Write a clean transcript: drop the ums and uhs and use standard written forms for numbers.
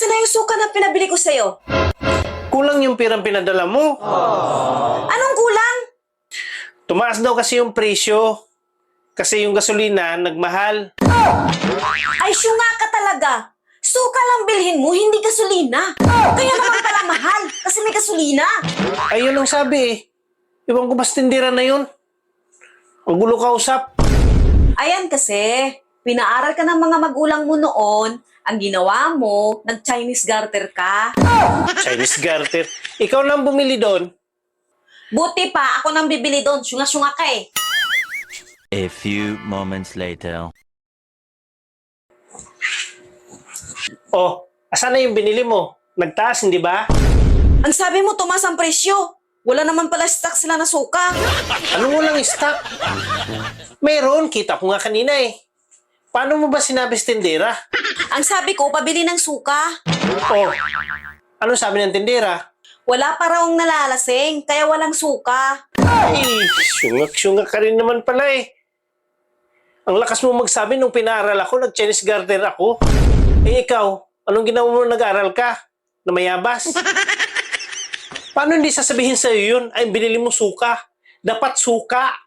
Asa na yung suka na pinabili ko sa'yo? Kulang yung pirang pinadala mo. Anong kulang? Tumaas daw kasi yung presyo. Kasi yung gasolina nagmahal. Ay, syunga ka talaga. Suka lang bilhin mo, hindi gasolina. Kaya naman pala mahal, kasi may gasolina. Ayun ang sabi eh. Iwan ko bas tindera na yun. Ang gulo kausap. Ayan kasi, pinaaral ka ng mga magulang mo noon, ang ginawa mo, nag-Chinese garter ka. Chinese garter. Ikaw nang bumili doon. Buti pa, ako nang bibili doon, syunga-syunga ka eh. A few moments later. Oh, asan na yung binili mo? Nagtaas, hindi ba? Ang sabi mo, tumaas ang presyo. Wala naman pala stock sila na suka. Anong walang stock? Meron, kita ko nga kanina eh. Paano mo ba sinabi sa tindera? Ang sabi ko, pabili ng suka. Oh, ano sabi ng tindera? Wala pa raw nalalasing, kaya walang suka. Ay, syungak-syungak ka rin naman pala eh. Ang lakas mo magsabi nung pinaaral ako, nag-Chinese garter ako. Eh ikaw, anong ginawa mo nung nag-aral ka? Na mayabas? Paano hindi sasabihin sa'yo yun? Ay, binili mo suka. Dapat suka.